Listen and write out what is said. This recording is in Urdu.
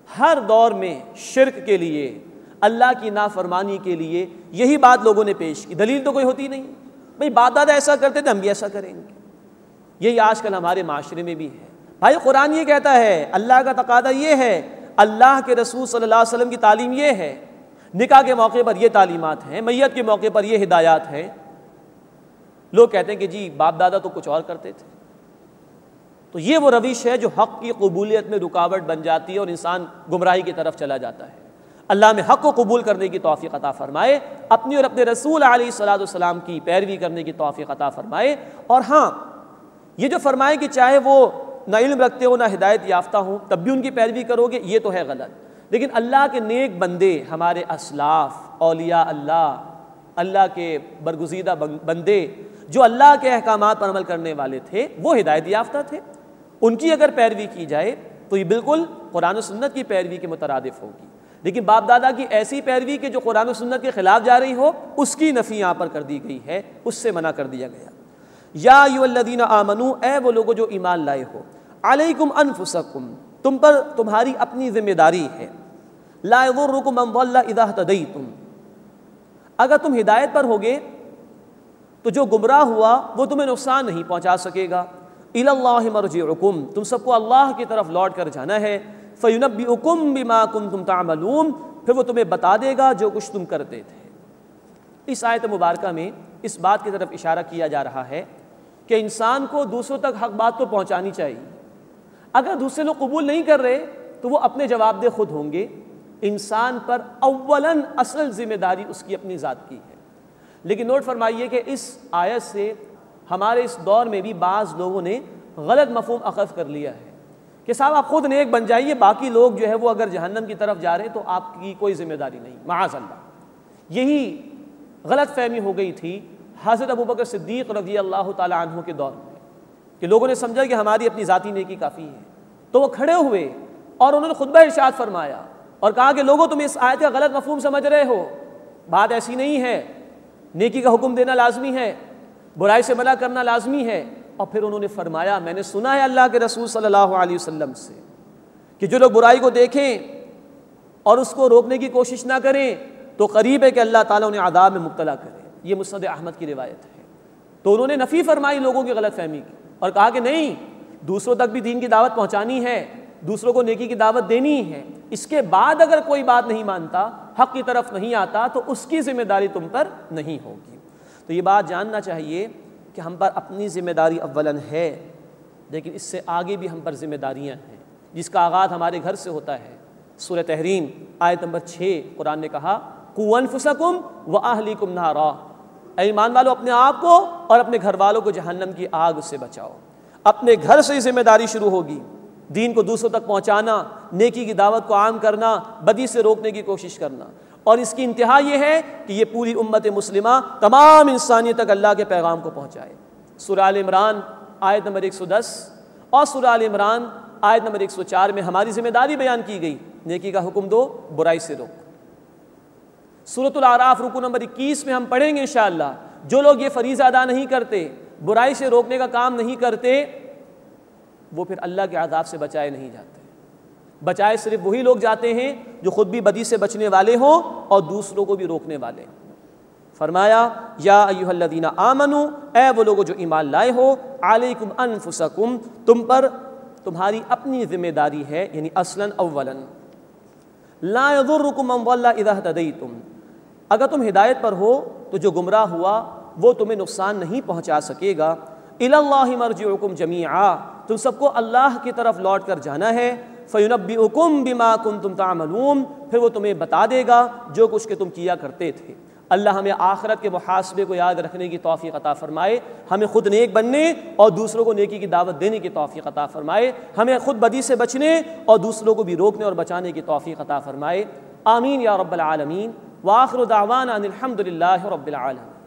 ہر دور میں شرک کے لیے، اللہ کی نافرمانی کے لیے یہی بات لوگوں نے پیش کی. دلیل تو کوئی ہوتی نہیں، بھئی باپ دادا ایسا کرتے تھے ہم بھی ایسا کریں گے. یہی آج کل ہمارے معاشرے میں بھی ہے. بھائی قرآن یہ کہتا ہے، اللہ کا تقاضا یہ ہے، اللہ کے رسول صلی اللہ علیہ وسلم کی تعلیم یہ ہے، نکاح کے موقع پر یہ تعلیمات ہیں، میت کے موقع پر یہ ہدایات ہیں. لوگ کہتے ہیں کہ جی باپ دادا تو کچھ اور کرتے تھے. تو یہ وہ روش ہے جو حق کی قبولیت میں رکاوٹ بن جاتی ہے اور انسان گمراہی کی طرف چلا جاتا ہے. اللہ میں حق کو قبول کرنے کی توفیق عطا فرمائے، اپنی اور اپنے رسول علیہ الصلوۃ والسلام کی پیروی کرنے کی توفیق عطا فرمائے. اور ہاں یہ جو فرمائے کہ چاہے وہ نہ علم رکھتے ہو نہ ہدایت یافتہ ہوں تب بھی ان کی پیروی کرو گے، یہ تو ہے غلط. لیکن اللہ کے نیک بندے، ہمارے اسلاف، اولیاء اللہ، اللہ کے برگزیدہ بندے جو اللہ کے احکامات پر عمل کرنے والے تھے، وہ ہدایت یافتہ تھے. ان کی اگر پیروی کی جائے تو یہ بالکل قرآن و سنت کی پیروی کے مترادف ہوگی. لیکن باپ دادا کی ایسی پیروی کہ جو قرآن و سنت کے خلاف جا رہی ہو، اس کی نفی یہاں پر کر دی گئی ہے، اس سے منع کر دیا گیا. یا ایھا الذین آمنو، اے وہ لوگو جو ایمان لائے ہو، علیکم انفسکم، تم پر تمہاری اپنی ذمہ داری ہے، لا یضرکم من ضل اذا اہتدیتم، اگر تم ہدایت پر ہوگے تو جو گمراہ ہوا وہ تمہیں نقصان نہیں پہنچا سکے گا. الی اللہ مرجعکم، تم سب کو اللہ کی طرف لوٹ کر جانا ہے. فینبئکم بما کنتم تعملون، پھر وہ تمہیں بتا دے گا جو کچھ تم کرتے تھے. اس آیت مبارکہ میں اس بات کی طرف اشارہ کیا جا رہا ہے کہ انسان کو دوسروں تک حق بات تو پہنچانی چاہیے. اگر دوسرے لوگ قبول نہیں کر رہے تو وہ اپنے جواب دہ خود ہوں گے. انسان پر اولاً اصل ذمہ داری اس کی اپنی ذات کی ہے. لیکن نوٹ فرمائیے کہ اس آیت سے ہمارے اس دور میں بھی بعض لوگوں نے غلط مفہوم اخذ کر لیا ہے کہ صاحب آپ خود نیک بن جائیے، باقی لوگ جو ہے وہ اگر جہنم کی طرف جا رہے ہیں تو آپ کی کوئی ذمہ داری نہیں. معاذ اللہ، یہی غلط فہمی ہو گئی تھی حضرت ابوبکر صدیق رضی اللہ تعالی عنہ کے دور میں کہ لوگوں نے سمجھا کہ ہماری اپنی ذاتی نیکی کافی ہے. تو وہ کھڑے ہوئے اور انہوں نے خطبہ ارشاد فرمایا اور کہا کہ لوگوں تم اس آیت کا غلط مفہوم سمجھ رہے ہو، بات ایسی نہیں ہے. نیکی کا حکم دینا لازمی ہے، برائی سے منع کرنا لازمی ہے. اور پھر انہوں نے فرمایا، میں نے سنا ہے اللہ کے رسول صلی اللہ علیہ وسلم سے کہ جو لوگ برائی کو دیکھیں اور اس کو روکنے کی کوشش نہ کریں تو قریب ہے کہ اللہ تعالیٰ انہیں عذاب میں مبتلا کرے. یہ مسند احمد کی روایت ہے. تو انہوں نے نفی فرمائی لوگوں کی غلط فہمی کی اور کہا کہ نہیں، دوسروں تک بھی دین کی دعوت پہنچانی ہے، دوسروں کو نیکی کی دعوت دینی ہے. اس کے بعد اگر کوئی بات نہیں مانتا، حق کی طرف نہیں آتا، تو اس کی ذمہ داری تم پر نہیں ہوگی. تو یہ بات جاننا چاہیے کہ ہم پر اپنی ذمہ داری اولاً ہے، لیکن اس سے آگے بھی ہم پر ذمہ داریاں ہیں جس کا آغاز ہمارے گھر سے ہوتا ہے. سورہ تحریم آیت نمبر 6 قرآن نے کہا، قوا انفسکم واہلیکم نارا، اے ایمان والو اپنے آپ کو اور اپنے گھر والوں کو جہنم کی آگ سے بچاؤ. اپنے گھر سے ذمہ داری شروع ہوگی، دین کو دوسروں تک پہنچانا، نیکی کی دعوت کو عام کرنا، بدی سے روکنے کی کوشش کرنا. اور اس کی انتہا یہ ہے کہ یہ پوری امت مسلمہ تمام انسانیت تک اللہ کے پیغام کو پہنچائے. سورہ آل عمران آیت نمبر 110 اور سورہ آل عمران آیت نمبر 104 میں ہماری ذمہ داری بیان کی گئی، نیکی کا حکم دو، برائی سے روک. سورۃ الاعراف رکوع نمبر 21 میں ہم پڑھیں گے انشاءاللہ، جو لوگ یہ فریضہ ادا نہیں کرتے، برائی سے روکنے کا کام نہیں کرتے، وہ پھر اللہ کے عذاب سے بچائے نہیں جاتے. بچائے صرف وہی لوگ جاتے ہیں جو خود بھی بدی سے بچنے والے ہوں اور دوسروں کو بھی روکنے والے. فرمایا، یا ایھا الذین آمنو، اے وہ لوگ جو ایمان لائے ہو، علیکم انفسکم، تم پر تمہاری اپنی ذمہ داری ہے، یعنی اصلاً اولاً. لا یضرکم من ضل اذا اہتدیتم، اگر تم ہدایت پر ہو تو جو گمراہ ہوا وہ تمہیں نقصان نہیں پہنچا سکے گا. الی اللہ مرجعکم جمیعا، تم سب کو اللہ کی طرف لوٹ کر جانا ہے. فینبئکم بما کنتم تعملون، پھر وہ تمہیں بتا دے گا جو کچھ کہ تم کیا کرتے تھے. اللہ ہمیں آخرت کے محاسبے کو یاد رکھنے کی توفیق عطا فرمائے، ہمیں خود نیک بننے اور دوسروں کو نیکی کی دعوت دینے کی توفیق عطا فرمائے، ہمیں خود بدی سے بچنے اور دوسروں کو بھی روکنے اور بچانے کی توفیق عطا فرمائے. آمین یا رب العالمین. وآخر دعوانا ان الحمد للہ رب العالمین.